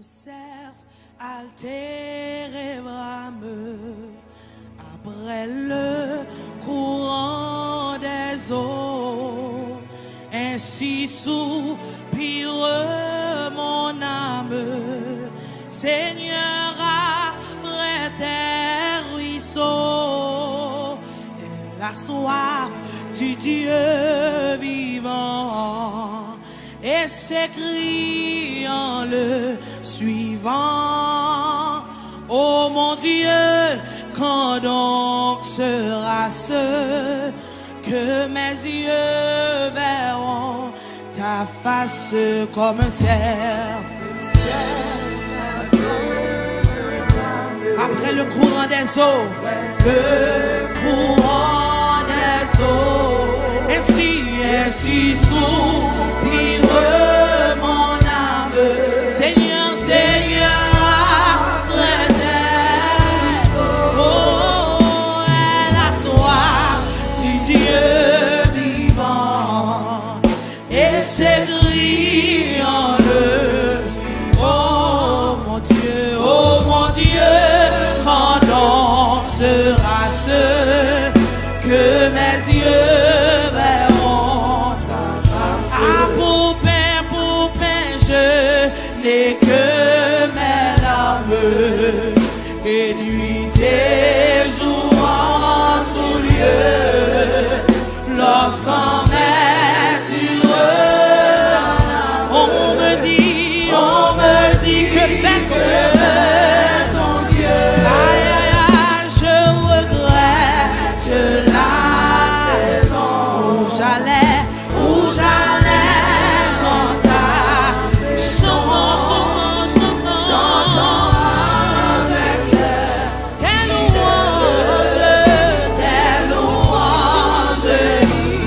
cerf altéré brame après le courant des eaux. Ainsi soupire mon âme, Seigneur, après tes ruisseaux. Elle a soif du Dieu vivant et s'écrie en le suivant. Oh mon Dieu, quand donc sera ce que mes yeux verront ta face comme un cerf? Après le courant des eaux, le courant des eaux, ainsi soupire mon âme, Seigneur, Seigneur, après tes ruisseaux. Oh, elle a soif du Dieu vivant et s'écrie en le. Oh mon Dieu, quand donc sera ce que mes yeux verront sa face? Ah, pour pain, je n'ai que mes larmes et nuit et jour en tout lieu. Lorsqu'en on me dit que fait ton Dieu. Aïe, aïe, aïe, je regrette la saison où j'allais en ta chantant avec tes louanges.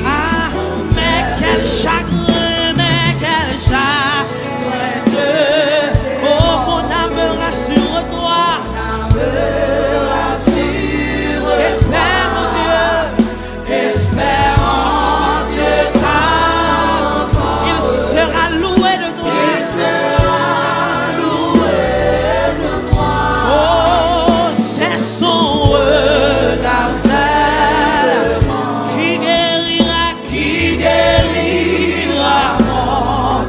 Ah, mais quel chagrin, mais quel chagrin. Oh, mon âme, rassure-toi. Espère mon Dieu, espère en Dieu, il sera loué de toi. Oh, c'est son regard qui guérira mon.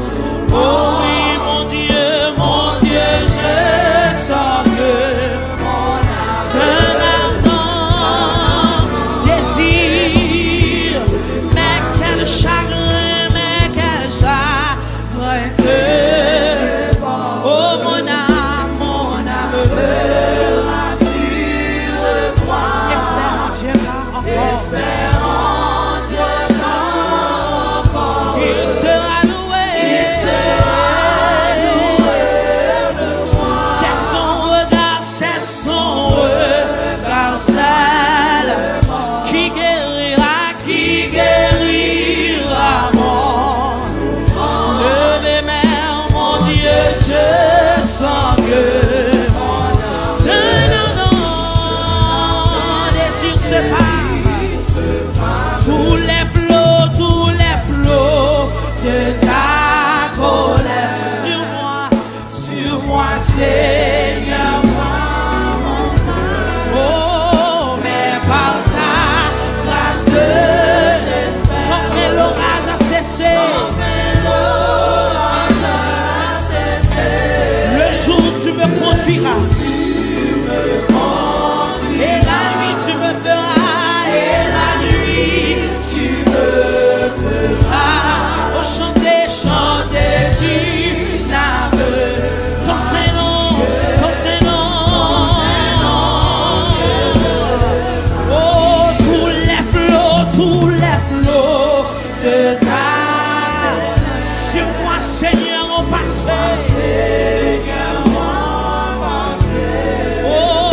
Oh oui, mon Dieu, je sens que un ardent désir, mais quel chagrin oh mon âme, rassure-toi. Espère en Dieu encore. Il sera loué. C'est son regard seul qui guérira mon. Levez mère, mon Dieu, je sens que désir se passe. Tous les flots de ta colère sur moi, Seigneur. Oh, mais par ta grâce, j'espère. Enfin, l'orage a cessé. Le jour, tu me conduiras. Et la nuit, tu me feras. Et la nuit, tu me feras. Oh, chanter du name. Dans ses noms. Oh, tous les flots de ta. Sur moi, Seigneur, on passe. Oh,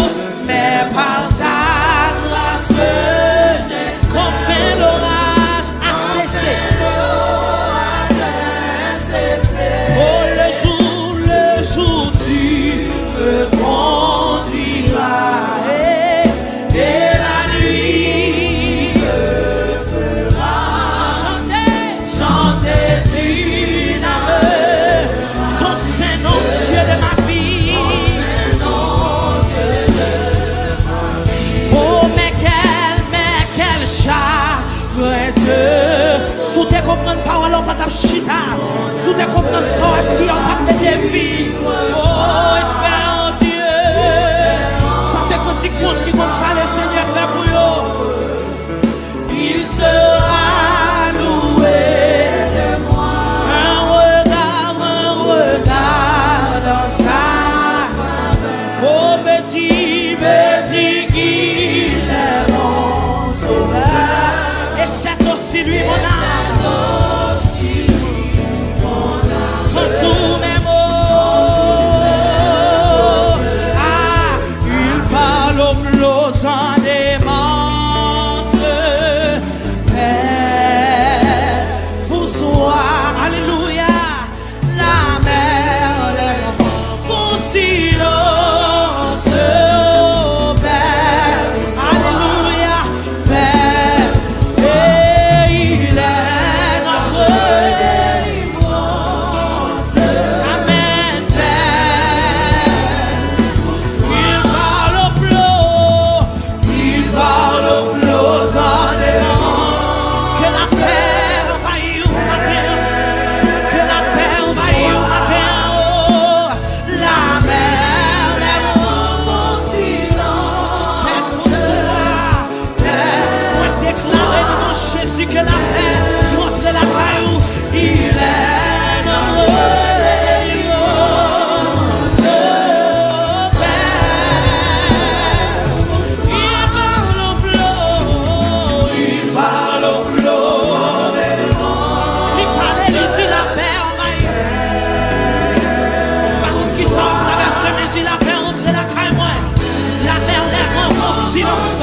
t'a chita. Sous tes compréhensions, et si on t'a fait des vies. Oh, espère en Dieu. Ça, c'est quand il compte qui compte ça, le Seigneur fait pour eux. Il sera loué de moi. Un regard dans sa faveur. Oh, me dis qu'il est mon sauveur. Et c'est aussi lui mon âme. Quand tous mes mots, il parle aux flots en démence. Père, vous soyez, alléluia, la mer, les vents, silence, oh Père, alléluia, Père, et il est notre délivrance. Amen, Père, il parle aux flots en démence. Que la paix envahisse au matin, que la paix envahisse au matin, oh, la mer, les vents font silence. Père, bonsoir, Père, moi déclarer devant Jésus que la paix montre la caillou, il est notre délivrance. Oh, Père, il parle aux flots, il parle aux flots, il parle et lui dit la paix envahit. Par contre, qui sort traverser, mais dit la paix entre la caille moi. La mer les rend en silence.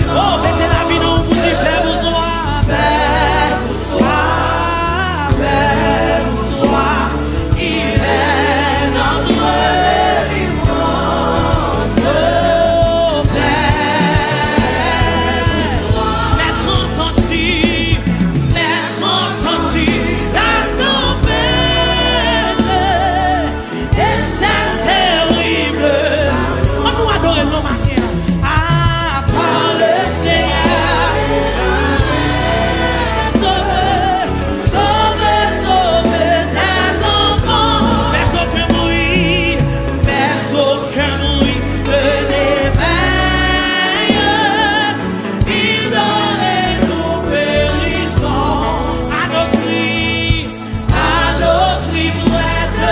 Oh, mettez la vie dans vous dit paix, vous soyez, paix, vous soyez, paix, vous soyez. Il est notre délivrance. Oh, Père, Maître entendit la tempête et c'est terrible. On nous adore nos manières. Ah, par le Seigneur, sauve tes enfants. Personne mouille de l'éveil. Il donne et nous périssons à nos cris prêtes.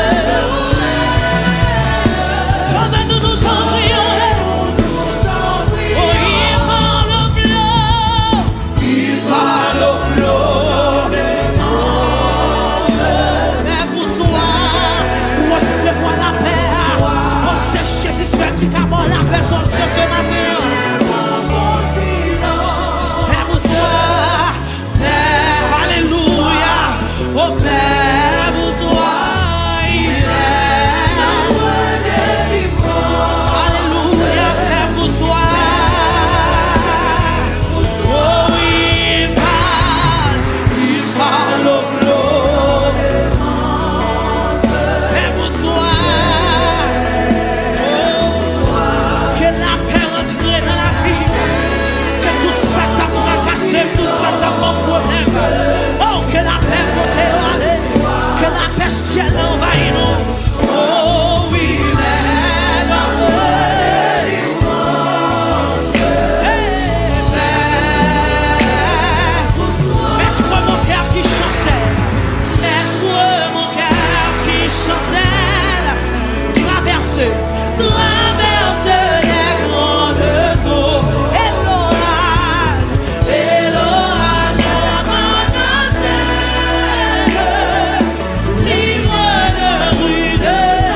Sauve-nous, nous en prions. Oh, il parle au flot. Il parle au flot des anges. Mais vous soyez, recevez-moi la paix. Oh, c'est Jésus seul qui t'aborde la paix sur ce matin. Père, vous soyez, Père, alléluia. Oh, Père, vous soyez, il est notre délivrance. Alléluia, Père, vous soyez. Oh, il parle au flot. Père, vous soyez. Que la paix entre dans la vie. Que tout ça t'a fracassé, tout ça t'a pas problème. Oh, que la paix monte aller. Que la paix ciel envahit nous. Oh, il est notre délivrance. Hey, Père, mets-toi mon cœur qui chancelle. Mets-toi mon cœur qui chancelle. Traverse les grandes eaux. Et l'orage menacé. Livre de rude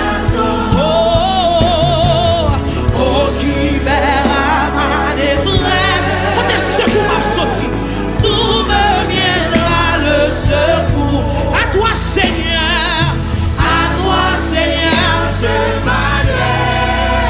assauts. Oh, oh, qui verra ma détresse. Quand tes secours m'a sorti, d'où me viendra le secours? À toi, Seigneur, je m'adresse.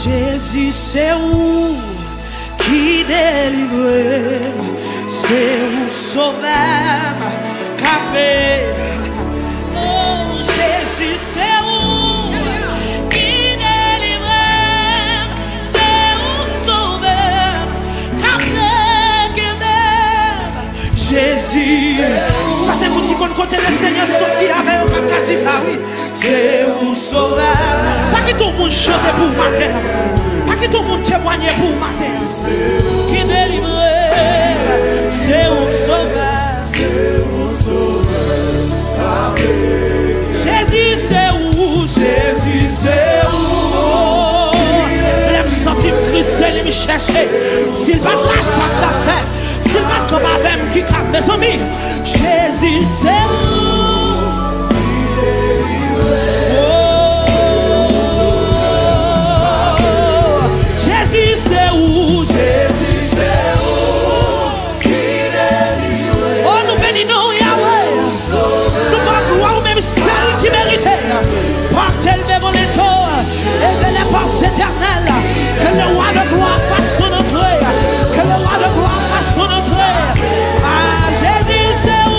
Jésus, c'est où qui délivre, c'est où sauver, capé. Oh, Jésus, c'est où qui délivre, c'est où sauver, capé. Jésus, ça c'est pour qui compte côté le Seigneur sorti avec un caca dit ça, oui. C'est où sauver. Pas que tout le monde chante pour matin. Pas que tout le monde témoigne pour matin. Qui délivre, c'est où sauver. C'est où sauver. Jésus, c'est où. Jésus, c'est où. L'aime sentir Christ, il me chercher. S'il va de la salle d'affaires, s'il va comme avec qui capte mes amis. Jésus, c'est où. Que le roi de gloire fasse son entrée. Que le roi de gloire fasse son entrée. Ah, Jésus, c'est où?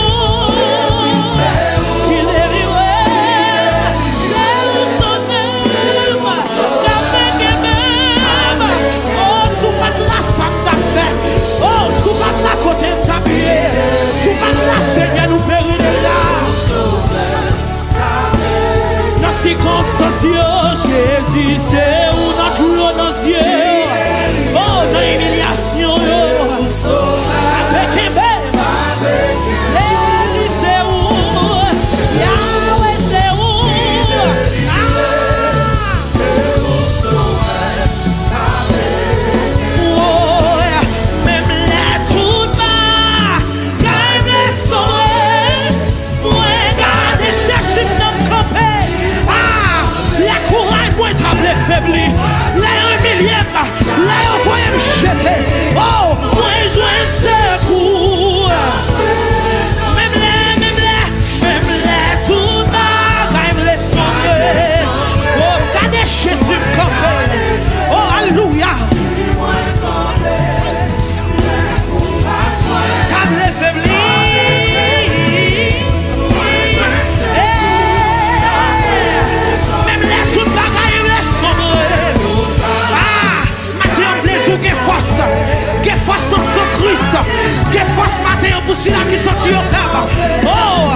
pour ceux qui sont au frère. Oh!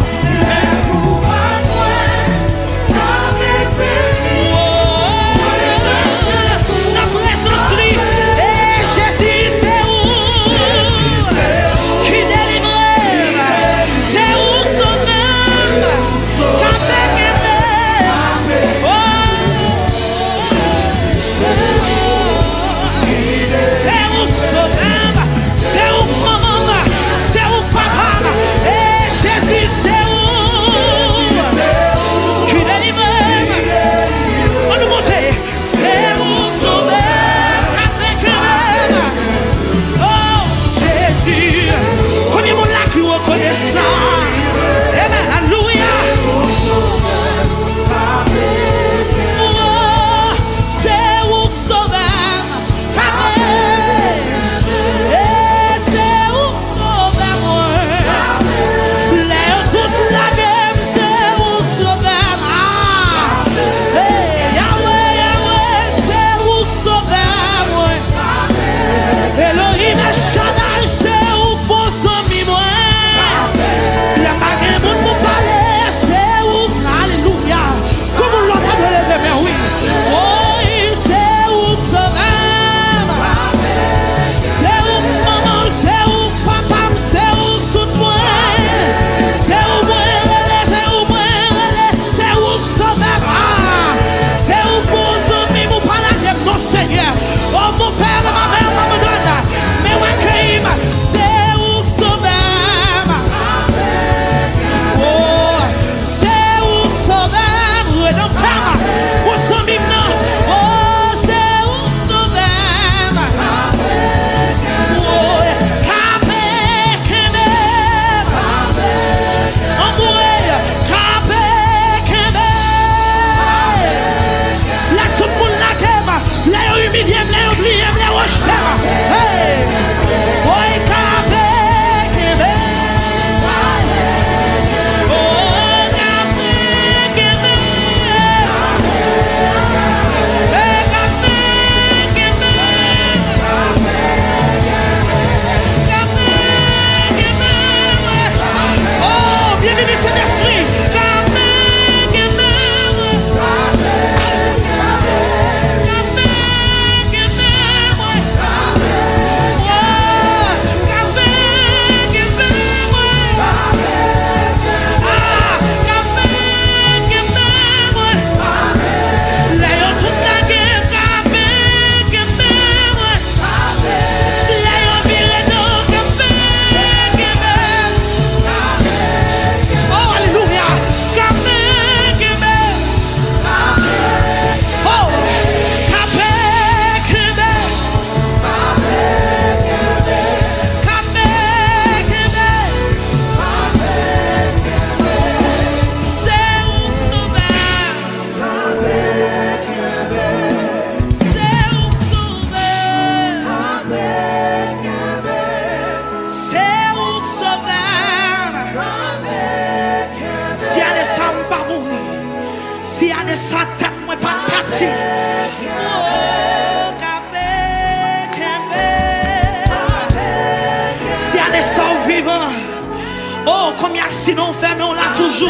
Oh, combien sinon fait, mais on l'a toujours.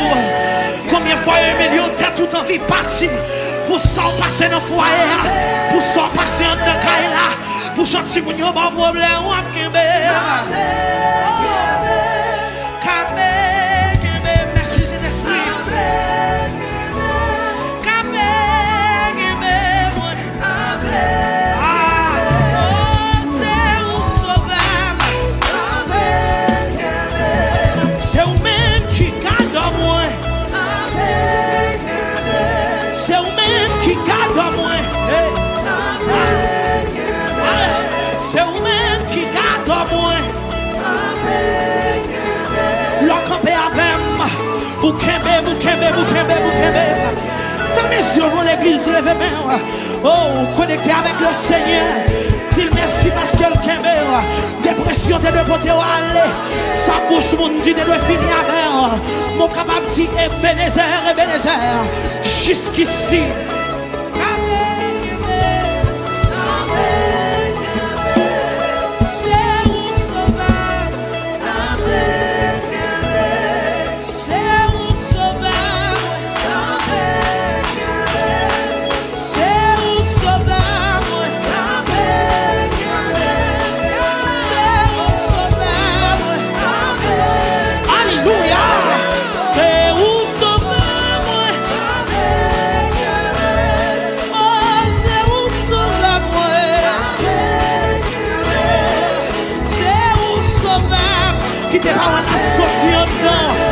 Combien de fois un million de têtes tout en vie parti. Pour ça, passer dans le foyer. Pour ça, passer dans le cahier là. Pour chanter mon yon, pas problème, on a kembe. Merci Saint-Esprit. C'est vous-même qui garde moi. L'on campé avec moi. Vous kembe. Fermez les yeux dans l'église, levez main. Oh, connectez avec le Seigneur. Dis merci parce que le kembe. Dépression de deux côtés où aller. Sa bouche mon dit de finir avec. Mon capable dit Ebenezer. Jusqu'ici. Amen. qui te parle à sortir en dedans.